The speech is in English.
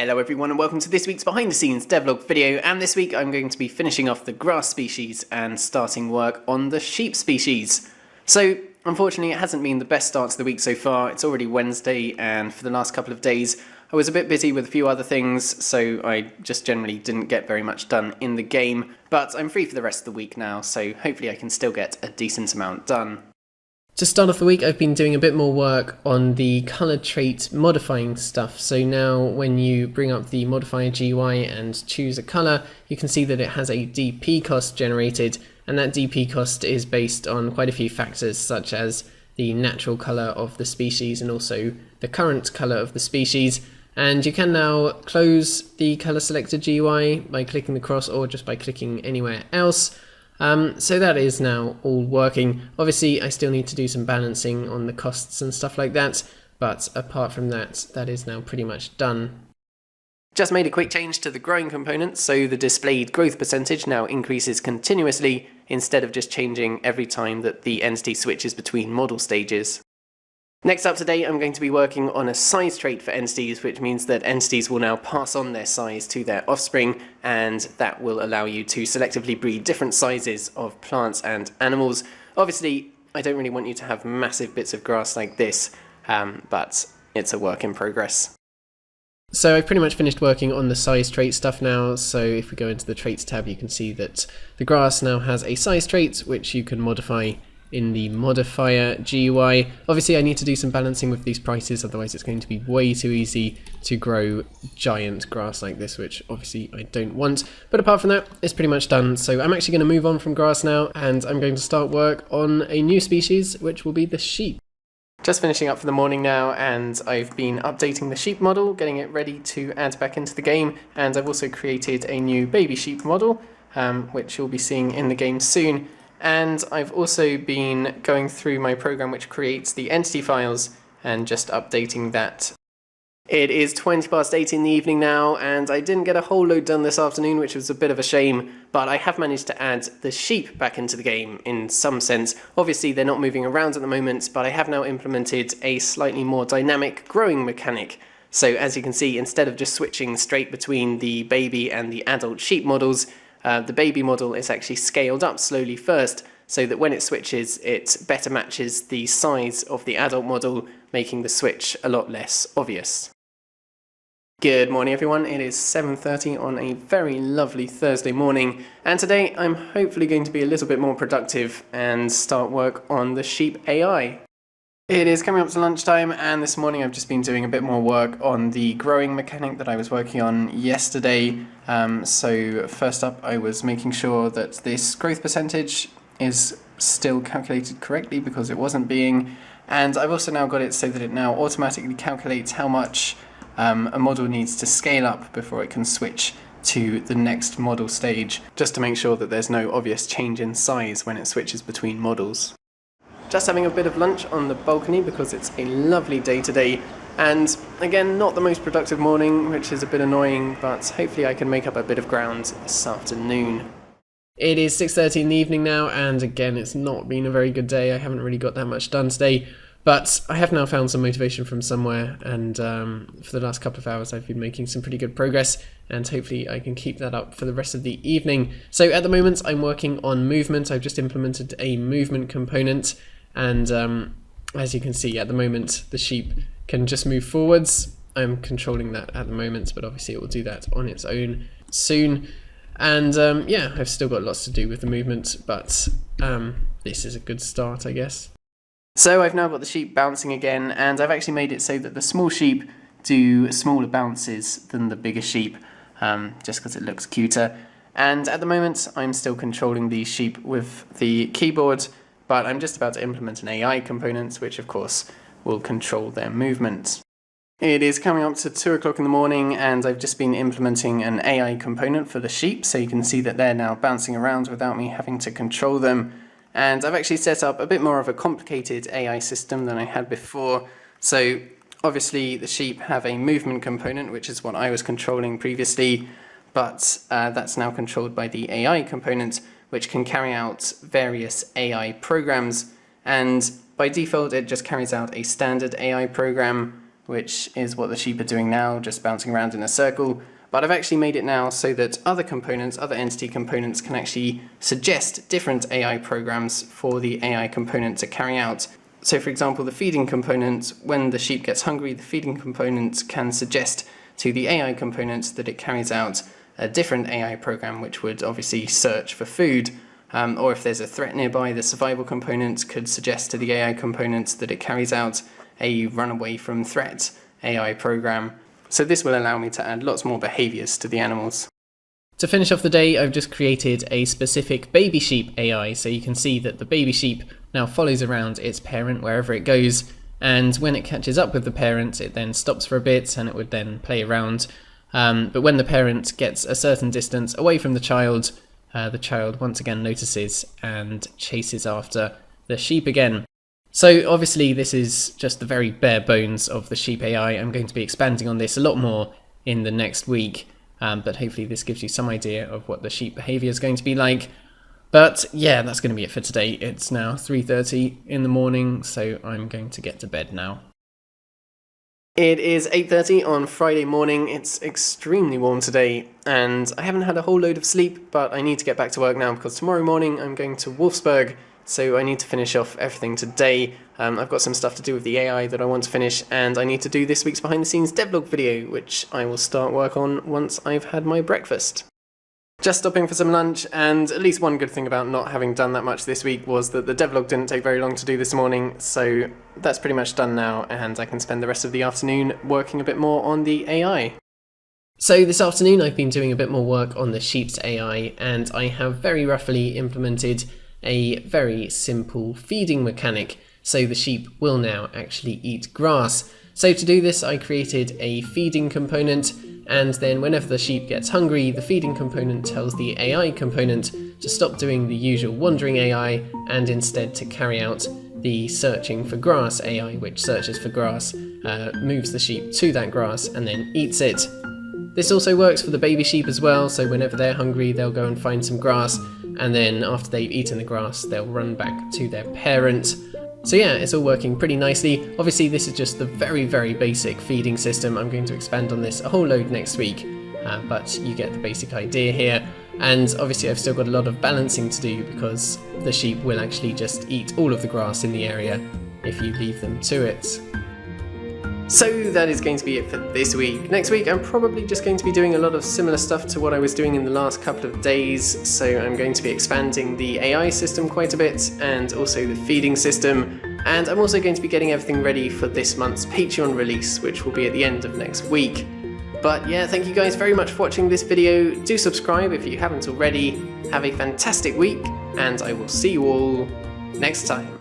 Hello everyone and welcome to this week's behind the scenes devlog video, and this week I'm going to be finishing off the grass species and starting work on the sheep species. So unfortunately it hasn't been the best start to the week so far. It's already Wednesday and for the last couple of days I was a bit busy with a few other things, so I just generally didn't get very much done in the game, but I'm free for the rest of the week now, so hopefully I can still get a decent amount done. To start off the week, I've been doing a bit more work on the color trait modifying stuff. So now when you bring up the modifier GUI and choose a color, you can see that it has a DP cost generated, and that DP cost is based on quite a few factors such as the natural color of the species and also the current color of the species. And you can now close the color selector GUI by clicking the cross or just by clicking anywhere else. So that is now all working. Obviously I still need to do some balancing on the costs and stuff like that, but apart from that, that is now pretty much done. Just made a quick change to the growing component, so the displayed growth percentage now increases continuously instead of just changing every time that the entity switches between model stages. Next up today, I'm going to be working on a size trait for entities, which means that entities will now pass on their size to their offspring, and that will allow you to selectively breed different sizes of plants and animals. Obviously, I don't really want you to have massive bits of grass like this, but it's a work in progress. So I've pretty much finished working on the size trait stuff now, so if we go into the traits tab, you can see that the grass now has a size trait, which you can modify in the modifier GUI. Obviously I need to do some balancing with these prices, otherwise it's going to be way too easy to grow giant grass like this, which obviously I don't want. But apart from that, it's pretty much done. So I'm actually going to move on from grass now, and I'm going to start work on a new species, which will be the sheep. Just finishing up for the morning now, and I've been updating the sheep model, getting it ready to add back into the game, and I've also created a new baby sheep model, which you'll be seeing in the game soon. And I've also been going through my program which creates the entity files and just updating that. It is 20 past 8 in the evening now, and I didn't get a whole load done this afternoon, which was a bit of a shame, but I have managed to add the sheep back into the game in some sense. Obviously they're not moving around at the moment, but I have now implemented a slightly more dynamic growing mechanic. So as you can see, instead of just switching straight between the baby and the adult sheep models, the baby model is actually scaled up slowly first, so that when it switches, it better matches the size of the adult model, making the switch a lot less obvious. Good morning everyone, it is 7:30 on a very lovely Thursday morning, and today I'm hopefully going to be a little bit more productive and start work on the sheep AI. It is coming up to lunchtime, and this morning I've just been doing a bit more work on the growing mechanic that I was working on yesterday. So first up I was making sure that this growth percentage is still calculated correctly because it wasn't being, and I've also now got it so that it now automatically calculates how much a model needs to scale up before it can switch to the next model stage, just to make sure that there's no obvious change in size when it switches between models. Just having a bit of lunch on the balcony because it's a lovely day today, and again not the most productive morning, which is a bit annoying, but hopefully I can make up a bit of ground this afternoon. It is 6:30 in the evening now, and again it's not been a very good day. I haven't really got that much done today, but I have now found some motivation from somewhere, and for the last couple of hours I've been making some pretty good progress, and hopefully I can keep that up for the rest of the evening. So at the moment I'm working on movement. I've just implemented a movement component, and as you can see at the moment the sheep can just move forwards. I'm controlling that at the moment, but obviously it will do that on its own soon. And yeah, I've still got lots to do with the movement, but this is a good start, I guess. So I've now got the sheep bouncing again, and I've actually made it so that the small sheep do smaller bounces than the bigger sheep, just because it looks cuter. And at the moment I'm still controlling the sheep with the keyboard, but I'm just about to implement an AI component, which of course will control their movement. It is coming up to 2 o'clock in the morning, and I've just been implementing an AI component for the sheep, so you can see that they're now bouncing around without me having to control them. And I've actually set up a bit more of a complicated AI system than I had before. So obviously the sheep have a movement component, which is what I was controlling previously, but that's now controlled by the AI component, which can carry out various AI programs, and by default it just carries out a standard AI program, which is what the sheep are doing now, just bouncing around in a circle. But I've actually made it now so that other components, other entity components, can actually suggest different AI programs for the AI component to carry out. So for example, the feeding component, when the sheep gets hungry, the feeding component can suggest to the AI component that it carries out a different AI program, which would obviously search for food. Or if there's a threat nearby, the survival component could suggest to the AI component that it carries out a run away from threat AI program. So this will allow me to add lots more behaviors to the animals. To finish off the day, I've just created a specific baby sheep AI, so you can see that the baby sheep now follows around its parent wherever it goes, and when it catches up with the parent, it then stops for a bit and it would then play around. But when the parent gets a certain distance away from the child once again notices and chases after the sheep again. So obviously this is just the very bare bones of the sheep AI. I'm going to be expanding on this a lot more in the next week, but hopefully this gives you some idea of what the sheep behavior is going to be like. But yeah, that's going to be it for today. It's now 3:30 in the morning, so I'm going to get to bed now. It is 8:30 on Friday morning. It's extremely warm today, and I haven't had a whole load of sleep, but I need to get back to work now because tomorrow morning I'm going to Wolfsburg, so I need to finish off everything today. I've got some stuff to do with the AI that I want to finish, and I need to do this week's behind the scenes devlog video, which I will start work on once I've had my breakfast. Just stopping for some lunch, and at least one good thing about not having done that much this week was that the devlog didn't take very long to do this morning, so that's pretty much done now, and I can spend the rest of the afternoon working a bit more on the AI. So this afternoon I've been doing a bit more work on the sheep's AI, and I have very roughly implemented a very simple feeding mechanic, so the sheep will now actually eat grass. So to do this I created a feeding component, and then whenever the sheep gets hungry, the feeding component tells the AI component to stop doing the usual wandering AI and instead to carry out the searching for grass AI, which searches for grass, moves the sheep to that grass and then eats it. This also works for the baby sheep as well, so whenever they're hungry they'll go and find some grass, and then after they've eaten the grass they'll run back to their parent. So yeah, it's all working pretty nicely. Obviously this is just the very basic feeding system. I'm going to expand on this a whole load next week, but you get the basic idea here. And obviously I've still got a lot of balancing to do because the sheep will actually just eat all of the grass in the area if you leave them to it. So that is going to be it for this week. Next week I'm probably just going to be doing a lot of similar stuff to what I was doing in the last couple of days, so I'm going to be expanding the AI system quite a bit and also the feeding system, and I'm also going to be getting everything ready for this month's Patreon release, which will be at the end of next week. But yeah, thank you guys very much for watching this video. Do subscribe if you haven't already. Have a fantastic week, and I will see you all next time.